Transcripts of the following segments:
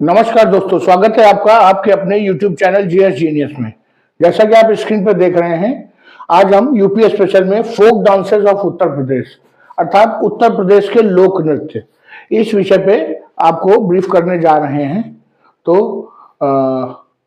नमस्कार दोस्तों, स्वागत है आपका आपके अपने YouTube चैनल जीएस जीनियस में। जैसा कि आप स्क्रीन पर देख रहे हैं, आज हम यूपी स्पेशल में folk dances of Uttar Pradesh अर्थात उत्तर प्रदेश के लोक नृत्य इस विषय पे आपको ब्रीफ करने जा रहे हैं। तो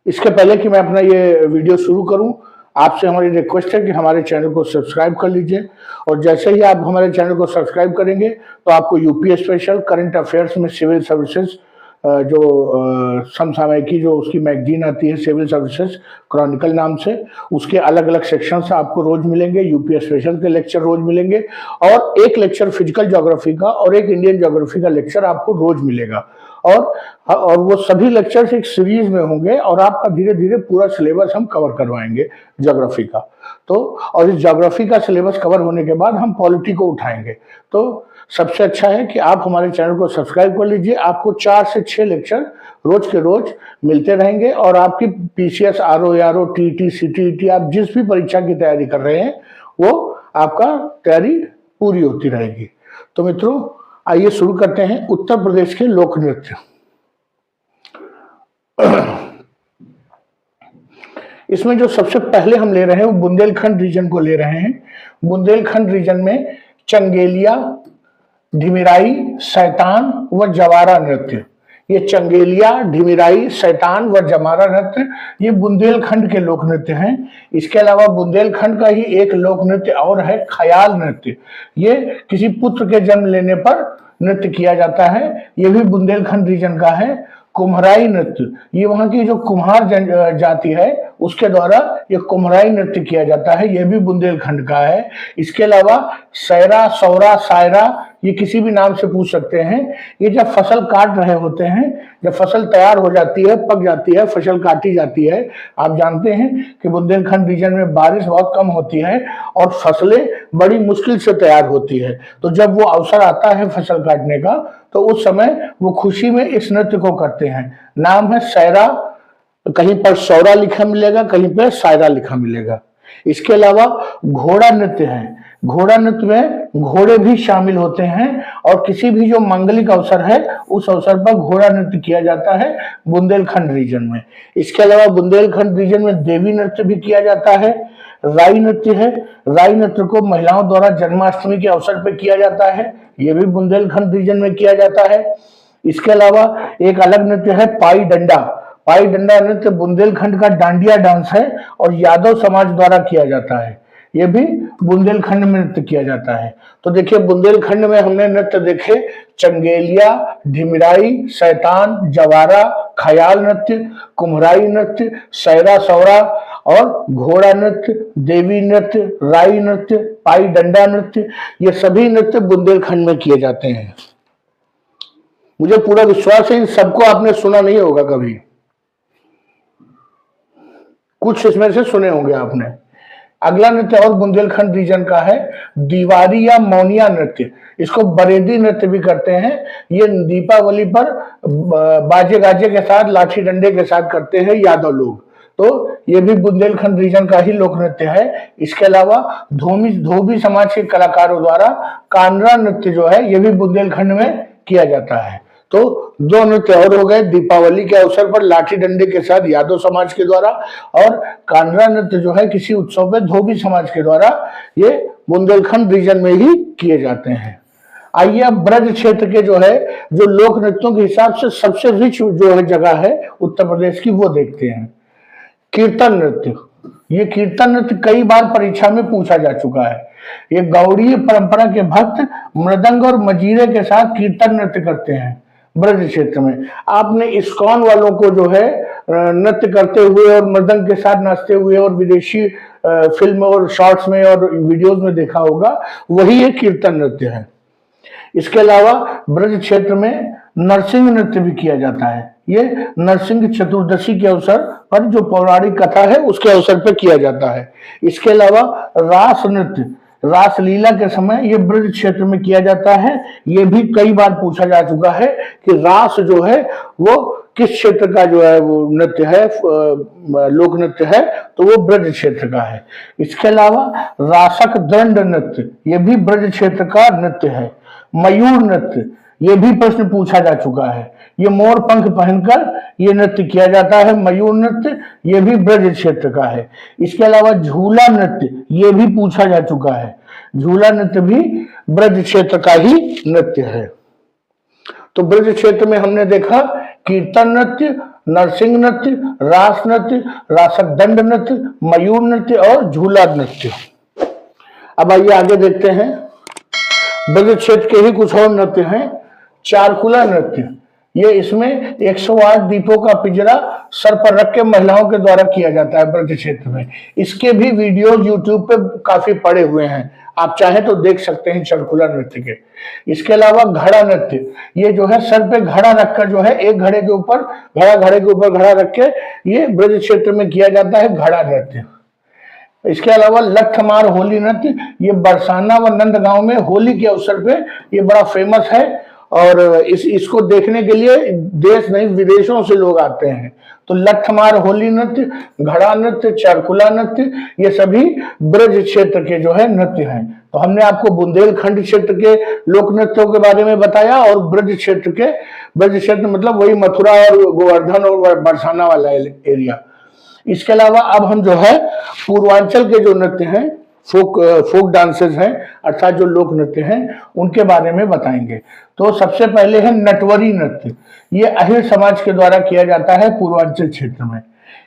इसके पहले कि मैं अपना ये वीडियो शुरू करूं, आपसे हमारी रिक्वेस्ट है कि हमारे चैनल को सब्सक्राइब कर लीजिए। और जैसे ही आप हमारे चैनल को सब्सक्राइब करेंगे तो आपको यूपी स्पेशल, करंट अफेयर्स में सिविल सर्विसेज, जो समसामयिकी जो उसकी मैगजीन आती है सिविल सर्विसेज क्रॉनिकल नाम से, उसके अलग अलग सेक्शंस आपको रोज मिलेंगे। यूपी स्पेशल के लेक्चर रोज मिलेंगे और एक लेक्चर फिजिकल ज्योग्राफी का और एक इंडियन ज्योग्राफी का लेक्चर आपको रोज मिलेगा। और वो सभी लेक्चर्स एक सीरीज में होंगे और आपका धीरे धीरे पूरा सिलेबस हम कवर करवाएंगे ज्योग्राफी का। तो और इस ज्योग्राफी का सिलेबस कवर होने के बाद हम पॉलिटी को उठाएंगे। तो सबसे अच्छा है कि आप हमारे चैनल को सब्सक्राइब कर लीजिए। आपको 4 से 6 लेक्चर रोज के रोज मिलते रहेंगे और आपकी पीसीएस, आरओ, टीटी, सीटीईटी, आप जिस भी परीक्षा की तैयारी कर रहे हैं वो आपका तैयारी पूरी होती रहेगी। तो मित्रों, आइए शुरू करते हैं उत्तर प्रदेश के लोक नृत्य। इसमें जो सबसे पहले हम ले रहे हैं वो बुंदेलखंड रीजन को ले रहे हैं। बुंदेलखंड रीजन में चंगेलिया, ढिमिराई, शैतान व जवारा नृत्य, ये चंगेलिया, ढिमिराई, शैतान व जवारा नृत्य ये बुंदेलखंड के लोक नृत्य हैं। इसके अलावा बुंदेलखंड का ही एक लोक नृत्य और है ख्याल नृत्य। ये किसी पुत्र के जन्म लेने पर नृत्य किया जाता है, ये भी बुंदेलखंड रीजन का है। कुम्हराई नृत्य, ये वहां की जो कुम्हार जाति है उसके द्वारा ये कुम्हराई नृत्य किया जाता है, ये भी बुंदेलखंड का है। इसके अलावा सैरा, सौरा, सायरा ये किसी भी नाम से पूछ सकते हैं। ये जब फसल काट रहे होते हैं, जब फसल तैयार हो जाती है, पक जाती है, फसल काटी जाती है, आप जानते हैं कि बुंदेलखंड रीजन में बारिश बहुत कम होती है और फसलें बड़ी मुश्किल से तैयार होती है। तो जब वो अवसर आता है फसल काटने का तो उस समय वो खुशी में इस नृत्य को करते हैं। नाम है सैरा, कहीं पर सौरा लिखा मिलेगा, कहीं पर सायरा लिखा मिलेगा। इसके अलावा घोड़ा नृत्य है। घोड़ा नृत्य में घोड़े भी शामिल होते हैं और किसी भी जो मांगलिक अवसर है उस अवसर पर घोड़ा नृत्य किया जाता है बुंदेलखंड रीजन में। इसके अलावा बुंदेलखंड रीजन में देवी नृत्य भी किया जाता है। राई नृत्य है। राई नृत्य को महिलाओं द्वारा जन्माष्टमी के अवसर पर किया जाता है, यह भी बुंदेलखंड रीजन में किया जाता है। इसके अलावा एक अलग नृत्य है पाई डंडा। पाई डंडा नृत्य बुंदेलखंड का डांडिया डांस है और यादव समाज द्वारा किया जाता है, यह भी बुंदेलखंड में नृत्य किया जाता है। तो देखिए, बुंदेलखंड में हमने नृत्य देखे चंगेलिया, ढिमिराई, शैतान, जवारा, ख्याल नृत्य, कुम्हराई नृत्य, सैरा, सौरा और घोड़ा नृत्य, देवी नृत्य, राई नृत्य, पाई डंडा नृत्य, ये सभी नृत्य बुंदेलखंड में किए जाते हैं। मुझे पूरा विश्वास है इन सबको आपने सुना नहीं होगा कभी, कुछ इसमें से सुने होंगे आपने। अगला नृत्य और बुंदेलखंड रीजन का है दीवारी या मौनिया नृत्य। इसको बरेदी नृत्य भी करते हैं। ये दीपावली पर बाजे गाजे के साथ, लाठी डंडे के साथ करते हैं यादव लोग। तो ये भी बुंदेलखंड रीजन का ही लोक नृत्य है। इसके अलावा धोबी समाज के कलाकारों द्वारा कानरा नृत्य जो है ये भी बुंदेलखंड में किया जाता है। तो 2 नृत्य और हो गए, दीपावली के अवसर पर लाठी डंडे के साथ यादव समाज के द्वारा, और कानरा नृत्य जो है किसी उत्सव में धोबी समाज के द्वारा, ये बुंदेलखंड रीजन में ही किए जाते हैं। आइए अब ब्रज क्षेत्र के जो है, जो लोक नृत्यों के हिसाब से सबसे रिच जो है जगह है उत्तर प्रदेश की, वो देखते हैं। कीर्तन नृत्य, ये कीर्तन नृत्य कई बार परीक्षा में पूछा जा चुका है। ये गौड़ीय परंपरा के भक्त मृदंग और मजीरे के साथ कीर्तन नृत्य करते हैं ब्रज क्षेत्र में। आपने इस्कॉन वालों को जो है नृत्य करते हुए और मृदंग के साथ नाचते हुए और विदेशी फिल्म और शॉर्ट्स में और वीडियोस में देखा होगा, वही एक कीर्तन नृत्य है। इसके अलावा ब्रज क्षेत्र में नरसिंह नृत्य भी किया जाता है। ये नरसिंह चतुर्दशी के अवसर पर जो पौराणिक कथा है उसके अवसर पर किया जाता है। इसके अलावा रास नृत्य, रासलीला के समय ये ब्रज क्षेत्र में किया जाता है। ये भी कई बार पूछा जा चुका है कि रास जो है वो किस क्षेत्र का जो है वो नृत्य है, लोक नृत्य है, तो वो ब्रज क्षेत्र का है। इसके अलावा रासक दंड नृत्य, ये भी ब्रज क्षेत्र का नृत्य है। मयूर नृत्य, ये भी प्रश्न पूछा जा चुका है। ये मोर पंख पहनकर ये नृत्य किया जाता है। मयूर नृत्य ये भी ब्रज क्षेत्र का है। इसके अलावा झूला नृत्य ये भी पूछा जा चुका है। झूला नृत्य भी ब्रज क्षेत्र का ही नृत्य है। तो ब्रज क्षेत्र में हमने देखा कीर्तन नृत्य, नरसिंह नृत्य, रास नृत्य, रासक दंड नृत्य, मयूर नृत्य और झूला नृत्य। अब आइए आगे देखते हैं। ब्रज क्षेत्र के ही कुछ और नृत्य हैं। चारकुला नृत्य, ये इसमें 108 दीपों का पिंजरा सर पर रख के महिलाओं के द्वारा किया जाता है ब्रज क्षेत्र में। इसके भी वीडियो यूट्यूब पे काफी पड़े हुए हैं, आप चाहें तो देख सकते हैं चारकुला नृत्य के। इसके अलावा घड़ा नृत्य, ये जो है सर पे घड़ा रखकर जो है एक घड़े के ऊपर घड़ा रख के ये ब्रज क्षेत्र में किया जाता है घड़ा नृत्य। इसके अलावा लठमार होली नृत्य, ये बरसाना व नंदगांव में होली के अवसर पे ये बड़ा फेमस है और इसको देखने के लिए देश नहीं विदेशों से लोग आते हैं। तो लठमार होली नृत्य, घड़ा नृत्य, चारकुला नृत्य ये सभी ब्रज क्षेत्र के जो है नृत्य हैं। तो हमने आपको बुंदेलखंड क्षेत्र के लोक नृत्यों के बारे में बताया और ब्रज क्षेत्र मतलब वही मथुरा और गोवर्धन और बरसाना वाला एरिया। इसके अलावा अब हम जो है पूर्वांचल के जो नृत्य हैं, फोक डांसेस हैं, अर्थात जो लोक नृत्य हैं, उनके बारे में बताएंगे। तो सबसे पहले है नटवरी नृत्य, ये अहिर समाज के द्वारा किया जाता है पूर्वांचल क्षेत्र में।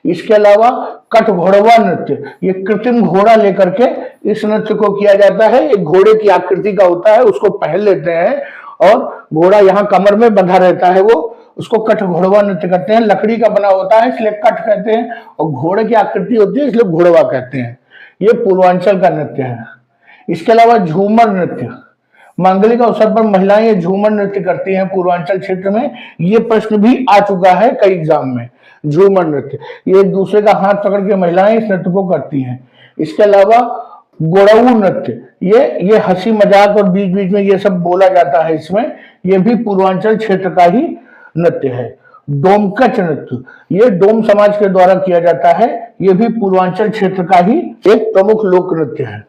इसके अलावा कटघोड़वा नृत्य, ये कृत्रिम घोड़ा लेकर के इस नृत्य को किया जाता है। एक घोड़े की आकृति का होता है, उसको पहन लेते हैं और घोड़ा यहाँ कमर में बंधा रहता है, वो उसको कटघोड़वा नृत्य कहते हैं। लकड़ी का बना होता है इसलिए कट कहते हैं और घोड़े की आकृति होती है इसलिए घोड़वा कहते हैं। ये पूर्वांचल का नृत्य है। इसके अलावा झूमर नृत्य, मांगलिक अवसर पर महिलाएं ये झूमर नृत्य करती हैं पूर्वांचल क्षेत्र में। ये प्रश्न भी आ चुका है कई एग्जाम में। झूमर नृत्य, ये एक दूसरे का हाथ पकड़ के महिलाएं इस नृत्य को करती हैं। इसके अलावा गोड़ऊ नृत्य, ये हंसी मजाक और बीच बीच में ये सब बोला जाता है इसमें, ये भी पूर्वांचल क्षेत्र का ही नृत्य है। डोमकच नृत्य, ये डोम समाज के द्वारा किया जाता है, ये भी पूर्वांचल क्षेत्र का ही एक प्रमुख लोक नृत्य है।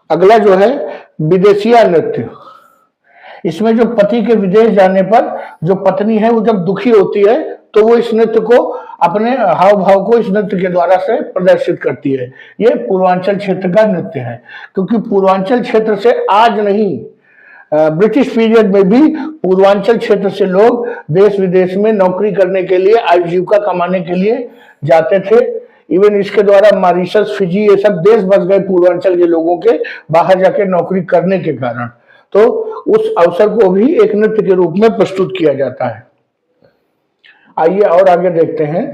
अगला जो है विदेशिया नृत्य, इसमें जो पति के विदेश जाने पर जो पत्नी है वो जब दुखी होती है तो वो इस नृत्य को अपने हाव भाव को इस नृत्य के द्वारा से प्रदर्शित करती है। ये पूर्वांचल क्षेत्र का नृत्य है, क्योंकि पूर्वांचल क्षेत्र से आज नहीं ब्रिटिश पीरियड में भी पूर्वांचल क्षेत्र से लोग देश विदेश में नौकरी करने के लिए, आजीविका कमाने के लिए जाते थे। इवन इसके द्वारा मॉरिशस, फिजी ये सब देश बस गए पूर्वांचल के लोगों के बाहर जाके नौकरी करने के कारण। तो उस अवसर को भी एक नृत्य के रूप में प्रस्तुत किया जाता है। आइए और आगे देखते हैं।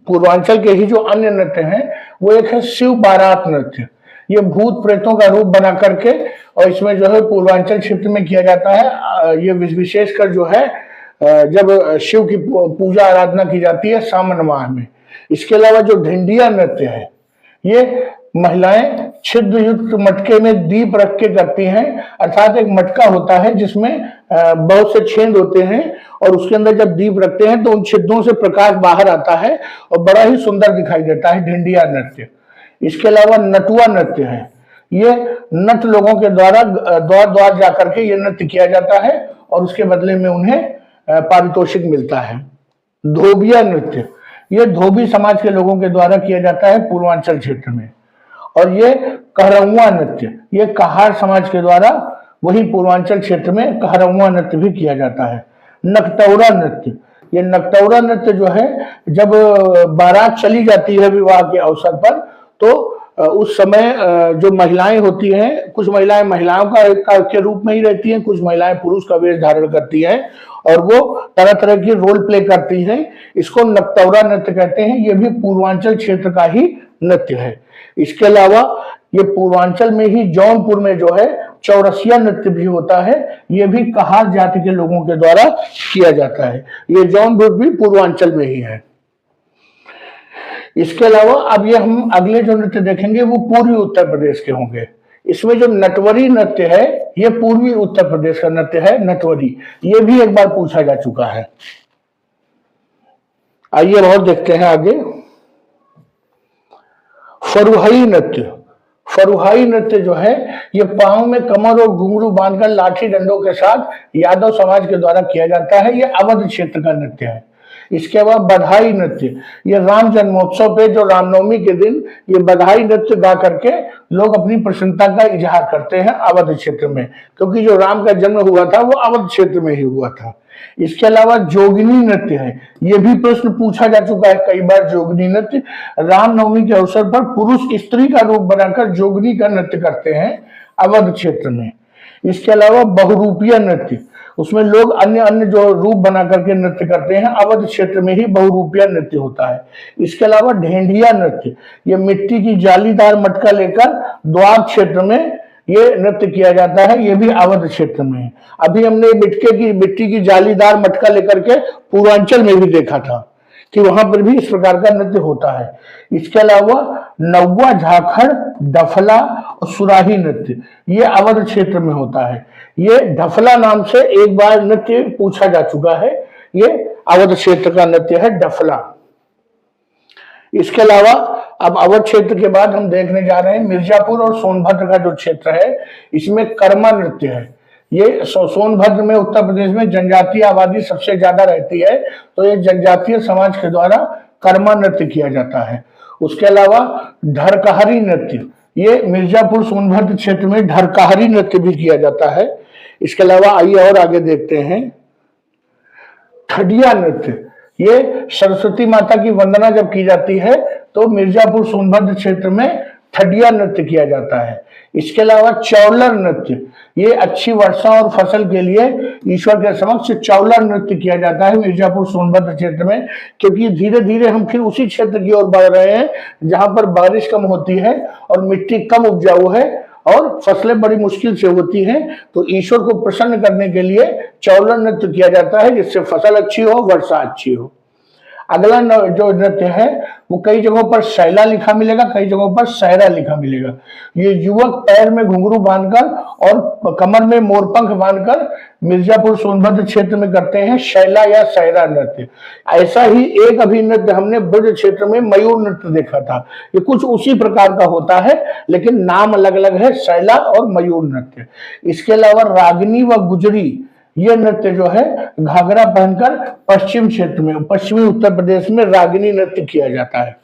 पूर्वांचल के ही जो अन्य नृत्य हैं वो एक है शिव बारात नृत्य। ये भूत प्रेतों का रूप बना करके और इसमें जो है पूर्वांचल क्षेत्र में किया जाता है। ये विशेषकर जो है जब शिव की पूजा आराधना की जाती है सावन माह में। इसके अलावा जो ढिंडिया नृत्य है ये महिलाएं छिद्र युक्त मटके में दीप रख के करती हैं, अर्थात एक मटका होता है जिसमें बहुत से छेद होते हैं और उसके अंदर जब दीप रखते हैं तो उन छिद्रों से प्रकाश बाहर आता है और बड़ा ही सुंदर दिखाई देता है ढिंडिया नृत्य। इसके अलावा नटुआ नृत्य है, ये नट लोगों के द्वारा द्वार द्वार जाकर के ये नृत्य किया जाता है और उसके बदले में उन्हें पारितोषिक मिलता है। धोबिया नृत्य, ये धोबी समाज के लोगों के द्वारा किया जाता है पूर्वांचल क्षेत्र में। और ये कहरौआ नृत्य, ये कहार समाज के द्वारा वही पूर्वांचल क्षेत्र में कहरौआ नृत्य भी किया जाता है। नकटौरा नृत्य, ये नकटौरा नृत्य जो है जब बारात चली जाती है विवाह के अवसर पर तो उस समय जो महिलाएं होती हैं, कुछ महिलाएं महिलाओं के रूप में ही रहती हैं, कुछ महिलाएं पुरुष का वेश धारण करती हैं और वो तरह तरह की रोल प्ले करती हैं। इसको नकटौरा नृत्य कहते हैं। ये भी पूर्वांचल क्षेत्र का ही नृत्य है। इसके अलावा ये पूर्वांचल में ही जौनपुर में जो है चौरसिया नृत्य भी होता है, ये भी कहार जाति के लोगों के द्वारा किया जाता है। ये जौनपुर भी पूर्वांचल में ही है। इसके अलावा अब ये हम अगले जो नृत्य देखेंगे वो पूर्वी उत्तर प्रदेश के होंगे। इसमें जो नटवरी नृत्य है ये पूर्वी उत्तर प्रदेश का नृत्य है। नटवरी ये भी एक बार पूछा जा चुका है। आइए और देखते हैं आगे। फरुहई नृत्य, फरुहाई नृत्य जो है ये पांव में कमर और घुंघरू बांधकर लाठी डंडों के साथ यादव समाज के द्वारा किया जाता है। ये अवध क्षेत्र का नृत्य है। इसके बाद बधाई नृत्य, ये राम जन्मोत्सव पे जो रामनवमी के दिन ये बधाई नृत्य गा करके लोग अपनी प्रसन्नता का इजहार करते हैं अवध क्षेत्र में, क्योंकि जो राम का जन्म हुआ था वो अवध क्षेत्र में ही हुआ था। इसके अलावा जोगिनी नृत्य है, ये भी प्रश्न पूछा जा चुका है कई बार। जोगिनी नृत्य रामनवमी के अवसर पर पुरुष स्त्री का रूप बनाकर जोगिनी का नृत्य करते हैं अवध क्षेत्र में। इसके अलावा बहुरूपिया नृत्य, उसमें लोग अन्य अन्य जो रूप बना करके नृत्य करते हैं, अवध क्षेत्र में ही बहुरूपिया नृत्य होता है। इसके अलावा ढेंढिया नृत्य, ये मिट्टी की जालीदार मटका लेकर द्वार क्षेत्र में ये नृत्य किया जाता है, ये भी अवध क्षेत्र में है। अभी हमने मिट्टी की जालीदार मटका लेकर के पूर्वांचल में भी देखा था कि वहां पर भी इस प्रकार का नृत्य होता है। इसके अलावा नौवा, झाखड़, डफला और सुराही नृत्य ये अवध क्षेत्र में होता है। ये डफला नाम से एक बार नृत्य पूछा जा चुका है, ये अवध क्षेत्र का नृत्य है डफला। इसके अलावा अब अवध क्षेत्र के बाद हम देखने जा रहे हैं मिर्जापुर और सोनभद्र का जो क्षेत्र है, इसमें कर्मा नृत्य है। ये सोनभद्र में उत्तर प्रदेश में जनजातीय आबादी सबसे ज्यादा रहती है, तो ये जनजातीय समाज के द्वारा कर्मा नृत्य किया जाता है। उसके अलावा ढरकहरी नृत्य, ये मिर्जापुर सोनभद्र क्षेत्र में ढरकहरी नृत्य भी किया जाता है। इसके अलावा आइए और आगे देखते हैं ठडिया नृत्य, ये सरस्वती माता की वंदना जब की जाती है तो मिर्जापुर सोनभद्र क्षेत्र में ठडिया नृत्य किया जाता है। इसके अलावा चौलर नृत्य, ये अच्छी वर्षा और फसल के लिए ईश्वर के समक्ष चौलर नृत्य किया जाता है मिर्जापुर सोनभद्र क्षेत्र में, क्योंकि धीरे धीरे हम फिर उसी क्षेत्र की ओर बढ़ रहे हैं जहां पर बारिश कम होती है और मिट्टी कम उपजाऊ है और फसलें बड़ी मुश्किल से होती हैं, तो ईश्वर को प्रसन्न करने के लिए चौलर नृत्य किया जाता है, जिससे फसल अच्छी हो, वर्षा अच्छी हो। अगला जो नृत्य है वो कई जगहों पर शैला लिखा मिलेगा, कई जगहों पर सहरा लिखा मिलेगा। ये युवक पैर में घुंघरू बांधकर और कमर में मोरपंख बांधकर मिर्जापुर सोनभद्र क्षेत्र में करते हैं शैला या सहरा नृत्य। ऐसा ही एक अभी नृत्य हमने ब्रज क्षेत्र में मयूर नृत्य देखा था, ये कुछ उसी प्रकार का होता है लेकिन नाम अलग अलग है, शैला और मयूर नृत्य। इसके अलावा रागिनी व गुजरी, ये नृत्य जो है घाघरा पहनकर पश्चिम क्षेत्र में, पश्चिमी उत्तर प्रदेश में रागिनी नृत्य किया जाता है।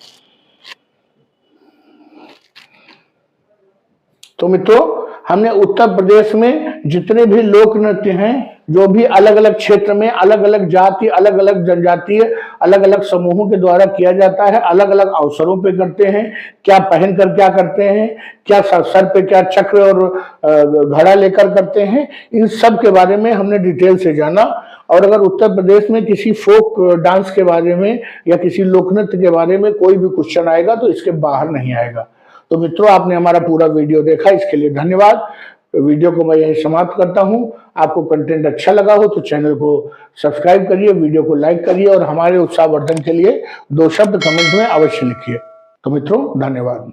तो मित्रों, हमने उत्तर प्रदेश में जितने भी लोक नृत्य हैं, जो भी अलग अलग क्षेत्र में अलग अलग जाति, अलग अलग जनजातीय, अलग अलग समूहों के द्वारा किया जाता है, अलग अलग अवसरों पे करते हैं, क्या पहनकर क्या करते हैं, क्या सर पे क्या चक्र और घड़ा लेकर करते हैं, इन सब के बारे में हमने डिटेल से जाना। और अगर उत्तर प्रदेश में किसी फोक डांस के बारे में या किसी लोक नृत्य के बारे में कोई भी क्वेश्चन आएगा तो इसके बाहर नहीं आएगा। तो मित्रों, आपने हमारा पूरा वीडियो देखा, इसके लिए धन्यवाद। वीडियो को मैं यही समाप्त करता हूं। आपको कंटेंट अच्छा लगा हो तो चैनल को सब्सक्राइब करिए, वीडियो को लाइक करिए और हमारे उत्साहवर्धन के लिए 2 शब्द कमेंट में अवश्य लिखिए। तो मित्रों, धन्यवाद।